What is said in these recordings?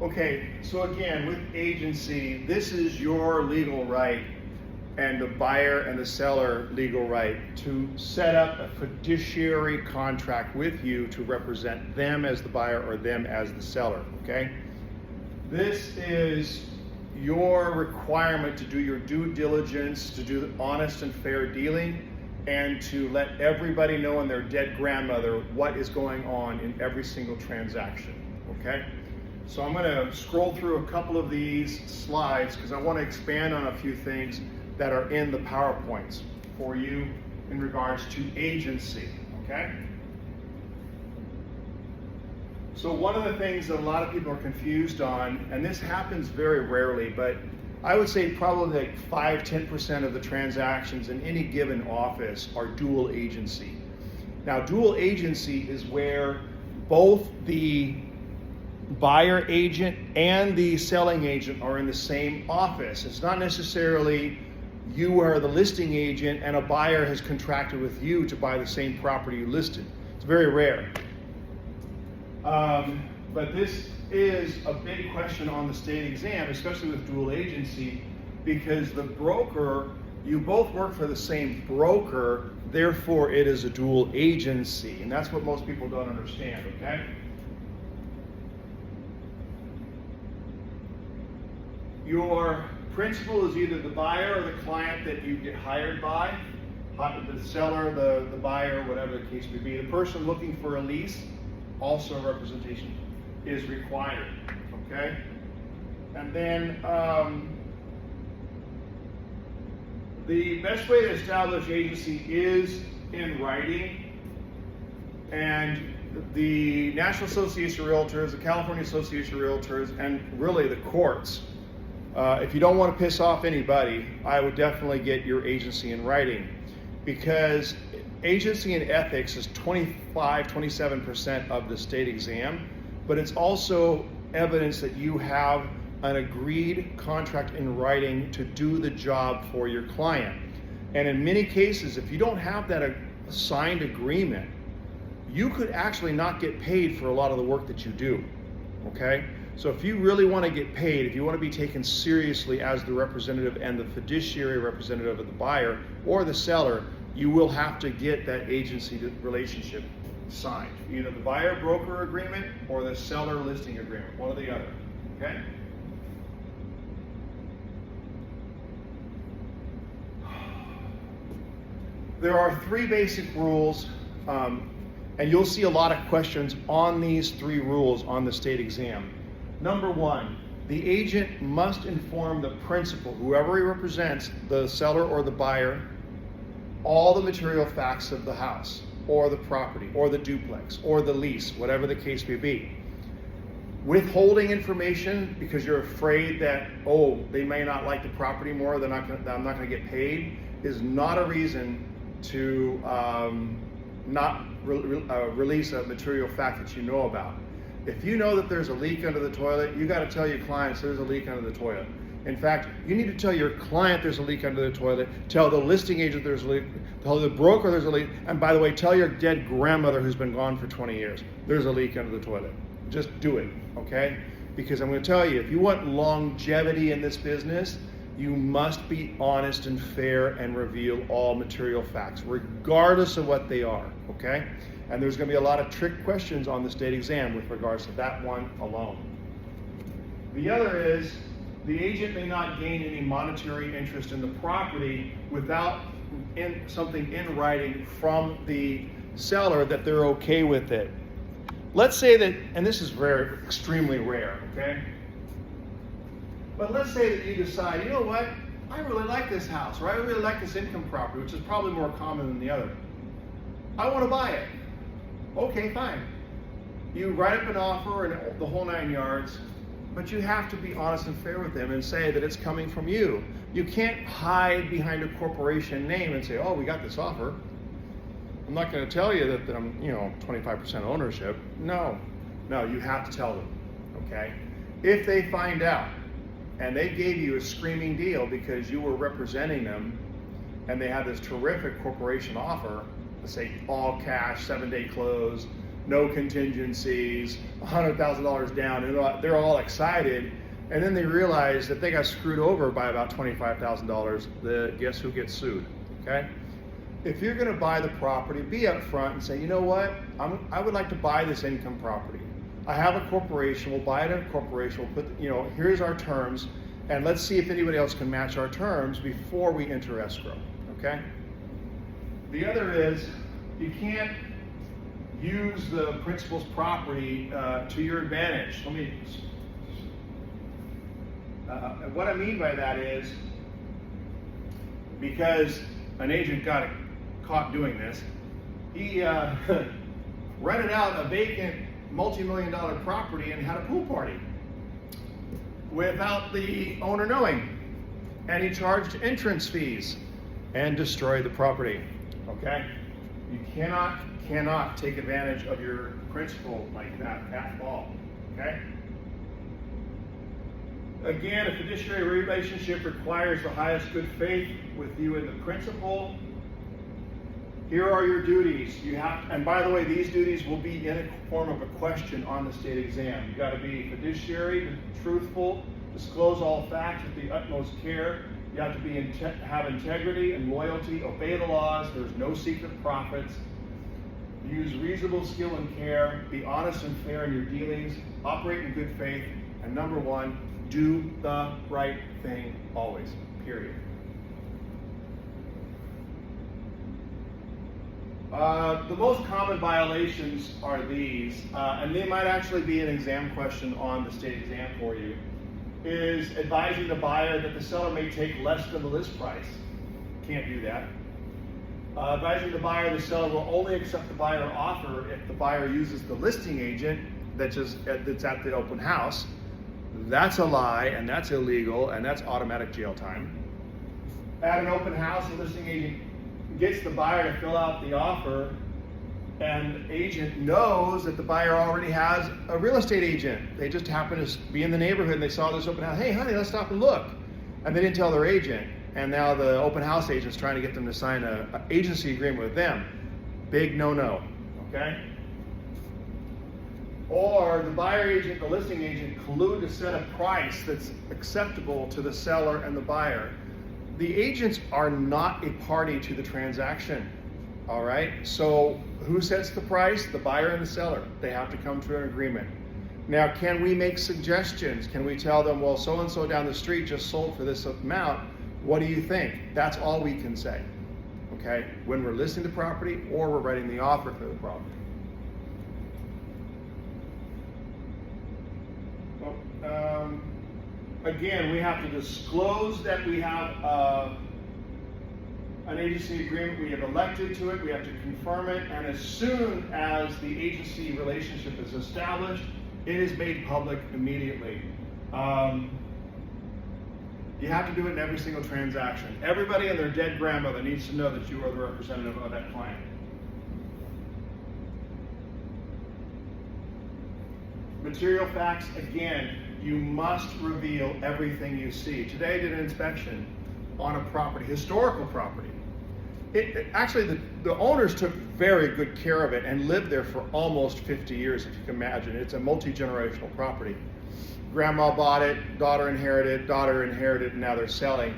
Okay, so again, with agency, this is your legal right and the buyer and the seller legal right to set up a fiduciary contract with you to represent them as the buyer or them as the seller, okay? This is your requirement to do your due diligence, to do honest and fair dealing, and to let everybody know and their dead grandmother what is going on in every single transaction, okay? So I'm gonna scroll through a couple of these slides because I want to expand on a few things that are in the PowerPoints for you in regards to agency, okay? So one of the things that a lot of people are confused on, and this happens very rarely, but I would say probably like 5–10% of the transactions in any given office are dual agency. Now, dual agency is where both the buyer agent and the selling agent are in the same office. It's not necessarily you are the listing agent and a buyer has contracted with you to buy the same property you listed. It's very rare. But this is a big question on the state exam, especially with dual agency, because the broker, you both work for the same broker, therefore it is a dual agency. And that's what most people don't understand, okay? Your principal is either the buyer or the client that you get hired by, the seller, the buyer, whatever the case may be. The person looking for a lease, also representation is required, okay? And then the best way to establish agency is in writing, and the National Association of Realtors, the California Association of Realtors, and really the courts, if you don't want to piss off anybody, I would definitely get your agency in writing, because agency and ethics is 25–27% of the state exam, but it's also evidence that you have an agreed contract in writing to do the job for your client. And in many cases, if you don't have that signed agreement, you could actually not get paid for a lot of the work that you do, okay? So if you really want to get paid, if you want to be taken seriously as the representative and the fiduciary representative of the buyer or the seller, you will have to get that agency relationship signed. Either the buyer-broker agreement or the seller-listing agreement, one or the other, okay? There are 3 basic rules, and you'll see a lot of questions on these 3 rules on the state exam. Number 1, the agent must inform the principal, whoever he represents, the seller or the buyer, all the material facts of the house or the property or the duplex or the lease, whatever the case may be. Withholding information because you're afraid that, oh, they may not like the property more, I'm not going to get paid, is not a reason to not release a material fact that you know about. If you know that there's a leak under the toilet, you got to tell your clients there's a leak under the toilet. In fact, you need to tell your client there's a leak under the toilet, tell the listing agent there's a leak, tell the broker there's a leak, and by the way, tell your dead grandmother who's been gone for 20 years, there's a leak under the toilet. Just do it, okay? Because I'm going to tell you, if you want longevity in this business, you must be honest and fair and reveal all material facts, regardless of what they are, okay? And there's going to be a lot of trick questions on the state exam with regards to that one alone. The other is, the agent may not gain any monetary interest in the property without something in writing from the seller that they're okay with it. Let's say that, and this is rare, extremely rare, okay? But let's say that you decide, you know what, I really like this house, or I really like this income property, which is probably more common than the other. I want to buy it. Okay, fine. You write up an offer and the whole 9 yards, but you have to be honest and fair with them and say that it's coming from you. You can't hide behind a corporation name and say, oh, we got this offer. I'm not going to tell you that I'm, 25% ownership. No, you have to tell them, okay? If they find out and they gave you a screaming deal because you were representing them and they had this terrific corporation offer, let's say all cash, 7-day close, no contingencies, $100,000 down, and they're all excited. And then they realize that they got screwed over by about $25,000. Guess who gets sued? Okay? If you're going to buy the property, be upfront and say, you know what? I would like to buy this income property. I have a corporation. We'll buy it in a corporation. We'll put, here's our terms, and let's see if anybody else can match our terms before we enter escrow. Okay? The other is, you can't use the principal's property to your advantage. What I mean by that is, because an agent got caught doing this, he rented out a vacant multi-million-dollar property and had a pool party without the owner knowing, and he charged entrance fees and destroyed the property. Okay, you cannot take advantage of your principal like that at all. Okay. Again, a fiduciary relationship requires the highest good faith with you and the principal. Here are your duties. And by the way, these duties will be in a form of a question on the state exam. You got to be fiduciary, truthful, disclose all facts with the utmost care. You have to have integrity and loyalty, obey the laws. There's no secret profits. Use reasonable skill and care. Be honest and fair in your dealings. Operate in good faith. And number one, do the right thing always, period. The most common violations are these, and they might actually be an exam question on the state exam for you, is advising the buyer that the seller may take less than the list price. Can't do that. Advising the buyer the seller will only accept the buyer offer if the buyer uses the listing agent that's at the open house. That's a lie, and that's illegal, and that's automatic jail time. At an open house, the listing agent gets the buyer to fill out the offer, and the agent knows that the buyer already has a real estate agent. They just happen to be in the neighborhood, and they saw this open house. Hey, honey, let's stop and look. And they didn't tell their agent, and now the open house agent's trying to get them to sign an agency agreement with them. Big no-no, okay? Or the buyer agent, the listing agent, collude to set a price that's acceptable to the seller and the buyer. The agents are not a party to the transaction, all right? So who sets the price? The buyer and the seller. They have to come to an agreement. Now, can we make suggestions? Can we tell them, well, so-and-so down the street just sold for this amount. What do you think? That's all we can say, okay? When we're listing the property or we're writing the offer for the property. Again, we have to disclose that we have an agency agreement. We have elected to it. We have to confirm it. And as soon as the agency relationship is established, it is made public immediately. You have to do it in every single transaction. Everybody and their dead grandmother needs to know that you are the representative of that client. Material facts, again, you must reveal everything you see. Today I did an inspection on a property, historical property. Actually, the owners took very good care of it and lived there for almost 50 years, if you can imagine. It's a multi-generational property. Grandma bought it, daughter inherited, and now they're selling.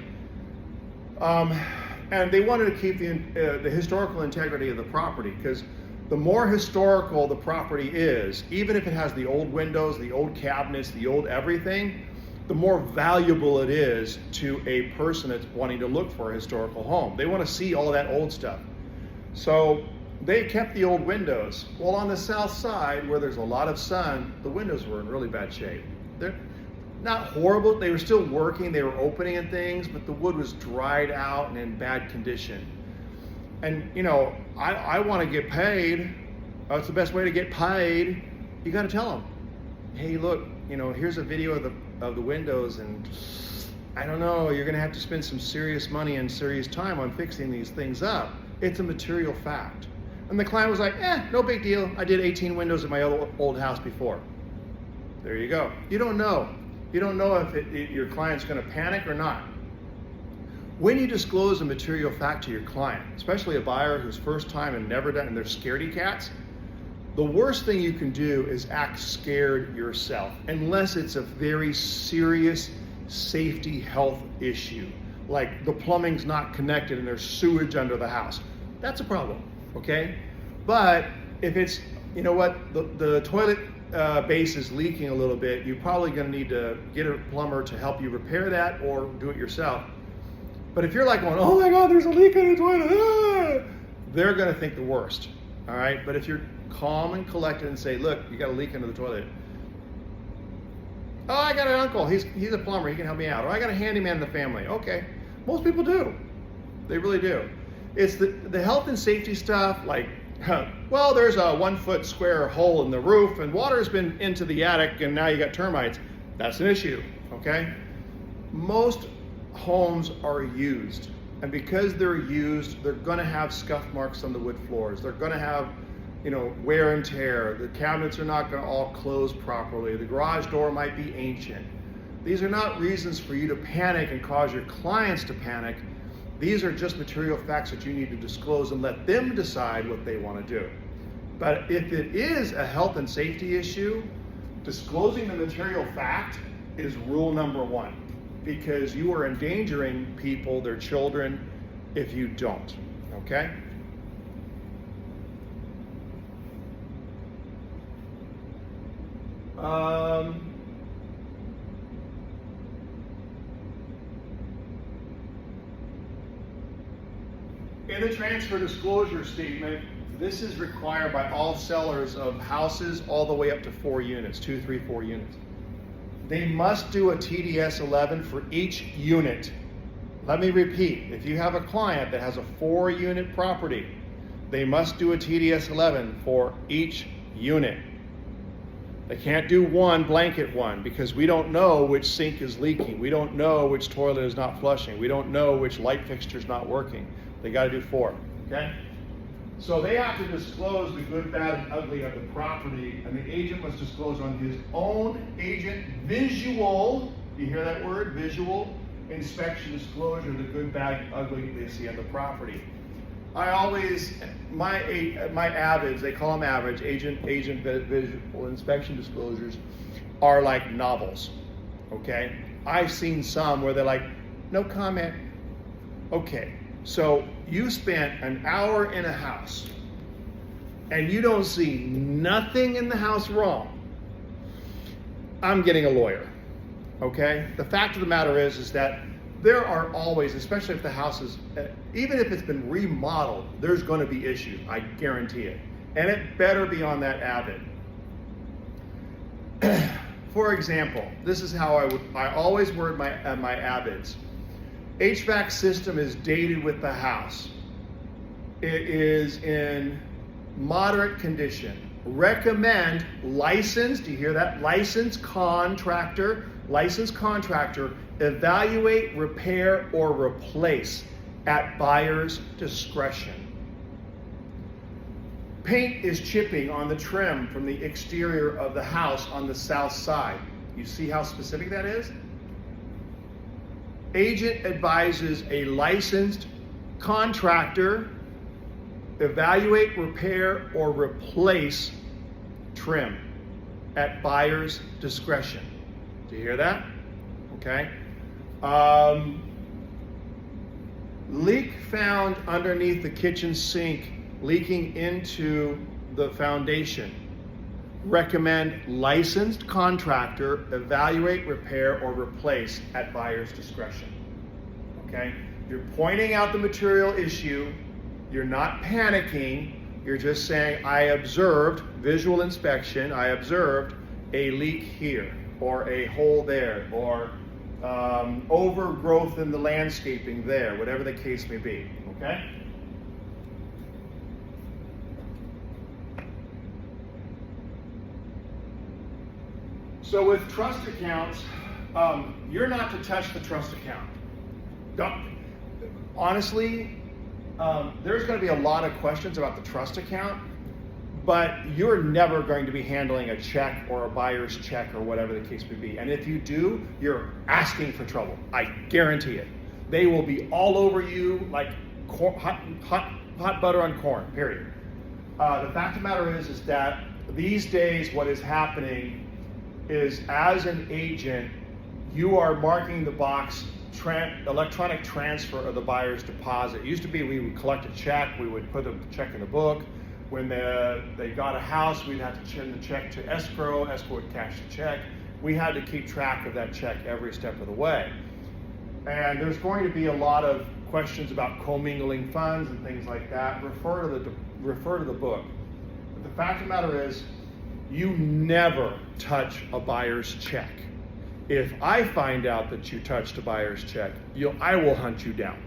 And they wanted to keep the historical integrity of the property, because the more historical the property is, even if it has the old windows, the old cabinets, the old everything, the more valuable it is to a person that's wanting to look for a historical home. They want to see all of that old stuff. So they kept the old windows. Well, on the south side, where there's a lot of sun, the windows were in really bad shape. They're not horrible. They were still working. They were opening and things, but the wood was dried out and in bad condition. And, I want to get paid. It's the best way to get paid. You got to tell them, hey, look, here's a video of the windows, and I don't know, you're going to have to spend some serious money and serious time on fixing these things up. It's a material fact. And the client was like, no big deal. I did 18 windows at my old house before. There you go. You don't know. You don't know if your client's going to panic or not. When you disclose a material fact to your client, especially a buyer who's first time and never done, and they're scaredy cats, The worst thing you can do is act scared yourself, unless it's a very serious safety health issue, like the plumbing's not connected and there's sewage under the house. That's a problem, okay? But if it's, you know what, the toilet base is leaking a little bit, you're probably gonna need to get a plumber to help you repair that or do it yourself. But if you're like going, oh my God, there's a leak in the toilet, ah! They're gonna think the worst, all right? But if you're calm and collected and say, look, you got a leak into the toilet. Oh, I got an uncle, he's a plumber, he can help me out. Or I got a handyman in the family. Okay, most people do. They really do. It's the health and safety stuff, like, well, there's a 1 foot square hole in the roof and water's been into the attic and now you got termites. That's an issue, okay? Most homes are used, and because they're used, they're gonna have scuff marks on the wood floors. They're gonna have, you know, wear and tear. The cabinets are not gonna all close properly. The garage door might be ancient. These are not reasons for you to panic and cause your clients to panic. These are just material facts that you need to disclose and let them decide what they want to do. But if it is a health and safety issue, disclosing the material fact is rule number one, because you are endangering people, their children, if you don't, okay? In the transfer disclosure statement, this is required by all sellers of houses all the way up to 4 units, 2, 3, 4 units. They must do a TDS 11 for each unit. Let me repeat, if you have a client that has a 4-unit property, they must do a TDS 11 for each unit. They can't do one blanket one, because we don't know which sink is leaking. We don't know which toilet is not flushing. We don't know which light fixture is not working. They got to do 4, okay? So they have to disclose the good, bad, and ugly of the property, and the agent must disclose on his own agent visual, you hear that word, visual, inspection disclosure, the good, bad, and ugly they see on the property. I always, my AVIDs, they call them average, agent visual inspection disclosures, are like novels, okay? I've seen some where they're like, no comment. Okay, so you spent an hour in a house and you don't see nothing in the house wrong. I'm getting a lawyer, okay? The fact of the matter is that there are always, especially if the house is, even if it's been remodeled, there's going to be issues, I guarantee it. And it better be on that AVID. For example, this is how I always word my AVIDs. HVAC system is dated with the house. It is in moderate condition. Recommend licensed, do you hear that? Licensed contractor, evaluate, repair, or replace at buyer's discretion. Paint is chipping on the trim from the exterior of the house on the south side. You see how specific that is? Agent advises a licensed contractor evaluate, repair, or replace trim at buyer's discretion. Do you hear that? Okay. Leak found underneath the kitchen sink, leaking into the foundation. Recommend licensed contractor evaluate, repair, or replace at buyer's discretion. Okay? You're pointing out the material issue. You're not panicking. You're just saying, I observed visual inspection. I observed a leak here, or a hole there, or overgrowth in the landscaping there, whatever the case may be. Okay? So with trust accounts, you're not to touch the trust account. Honestly, there's going to be a lot of questions about the trust account, but you're never going to be handling a check or a buyer's check or whatever the case may be. And if you do, you're asking for trouble. I guarantee it. They will be all over you like hot butter on corn, period. The fact of the matter is that these days what is happening is, as an agent, you are marking the box electronic transfer of the buyer's deposit. It used to be we would collect a check, we would put the check in the book. When they got a house, we'd have to send the check to escrow would cash the check. We had to keep track of that check every step of the way. And there's going to be a lot of questions about commingling funds and things like that. Refer to the book. But the fact of the matter is, you never touch a buyer's check. If I find out that you touched a buyer's check, I will hunt you down.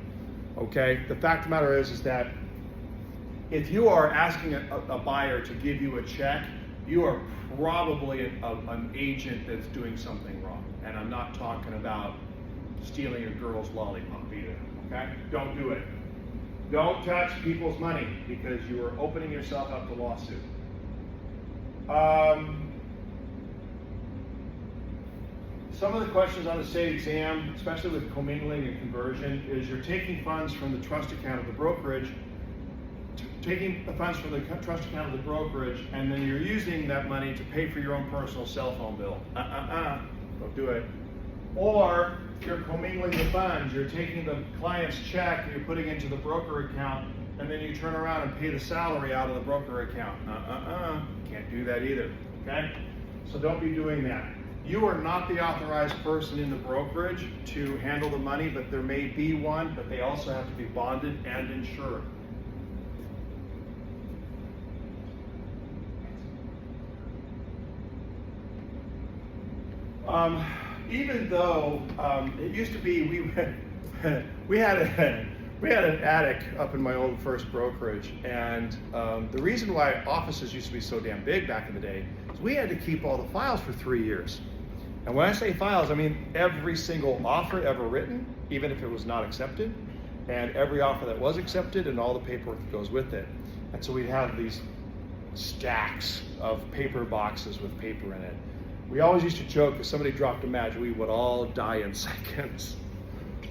Okay? The fact of the matter is that if you are asking a buyer to give you a check, you are probably an agent that's doing something wrong. And I'm not talking about stealing a girl's lollipop either. Okay? Don't do it. Don't touch people's money, because you are opening yourself up to lawsuit. Some of the questions on the state exam, especially with commingling and conversion, is you're taking funds from the trust account of the brokerage, and then you're using that money to pay for your own personal cell phone bill. Don't do it. Or you're commingling the funds. You're taking the client's check and you're putting it into the broker account, and then you turn around and pay the salary out of the broker account. Can't do that either. Okay? So don't be doing that. You are not the authorized person in the brokerage to handle the money, but there may be one, but they also have to be bonded and insured. Even though it used to be we had an attic up in my old first brokerage, and the reason why offices used to be so damn big back in the day is we had to keep all the files for 3 years. And when I say files, I mean every single offer ever written, even if it was not accepted, and every offer that was accepted, and all the paperwork that goes with it. And so we'd have these stacks of paper boxes with paper in it. We always used to joke, if somebody dropped a match, we would all die in seconds.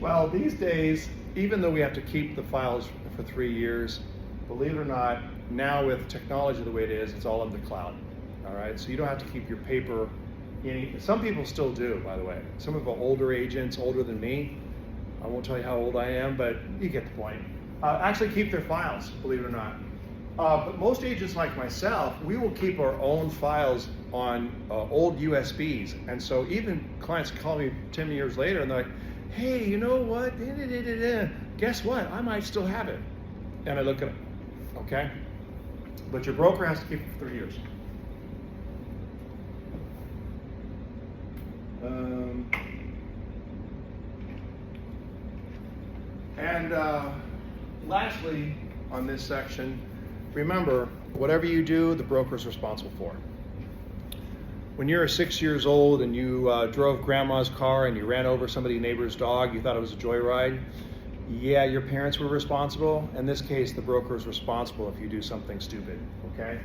Well, these days, even though we have to keep the files for 3 years, believe it or not, now with technology the way it is, it's all in the cloud. All right, so you don't have to keep your paper. Some people still do, by the way. Some of the older agents, older than me, I won't tell you how old I am, but you get the point, actually keep their files, believe it or not. But most agents like myself, we will keep our own files on old USBs. And so even clients call me 10 years later and they're like, hey, you know what? Guess what? I might still have it. And I look at it, okay? But your broker has to keep it for 3 years. Lastly, on this section, remember, whatever you do, the broker is responsible for. When you're 6 years old and you drove grandma's car and you ran over somebody's neighbor's dog, you thought it was a joyride, yeah, your parents were responsible. In this case, the broker is responsible if you do something stupid, okay?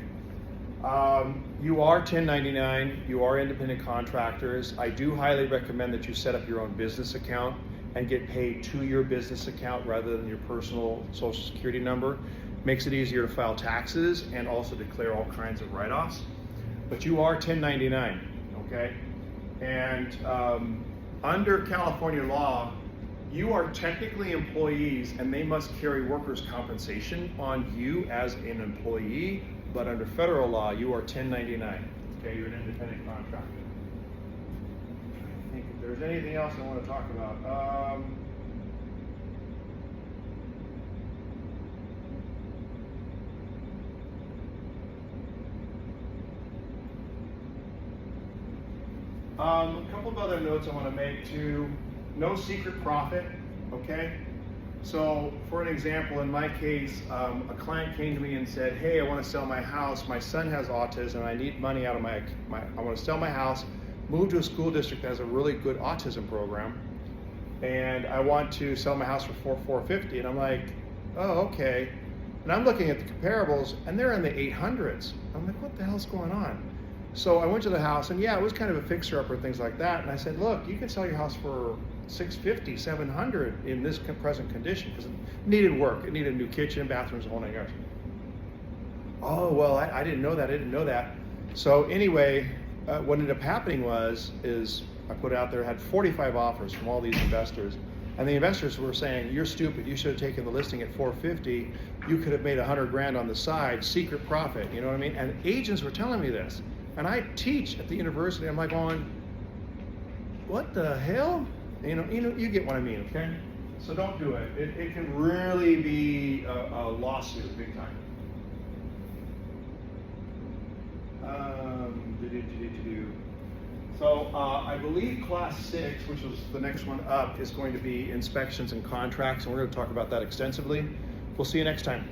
You are 1099, you are independent contractors. I do highly recommend that you set up your own business account and get paid to your business account rather than your personal social security number. Makes it easier to file taxes and also declare all kinds of write-offs. But you are 1099, okay? And under California law, you are technically employees and they must carry workers' compensation on you as an employee, but under federal law, you are 1099, okay? You're an independent contractor. I think if there's anything else I want to talk about. A couple of other notes I want to make too. No secret profit, okay? So for an example, in my case, a client came to me and said, hey, I want to sell my house. My son has autism. I need money out of I want to sell my house, move to a school district that has a really good autism program, and I want to sell my house for $450. And I'm like, oh, okay. And I'm looking at the comparables and they're in the 800s. I'm like, what the hell's going on? So I went to the house and yeah, it was kind of a fixer-upper and things like that. And I said, look, you can sell your house for $650, $700 in this present condition because it needed work. It needed a new kitchen, bathrooms, a whole nine yards. Oh, well, I didn't know that. So anyway, what ended up happening is I put out there, had 45 offers from all these investors. And the investors were saying, you're stupid, you should have taken the listing at 450. You could have made 100 grand on the side, secret profit, you know what I mean? And agents were telling me this. And I teach at the university, I'm like going, what the hell? You get what I mean, okay? So don't do it. It can really be a lawsuit, big time. So I believe class 6, which was the next one up, is going to be inspections and contracts, and we're going to talk about that extensively. We'll see you next time.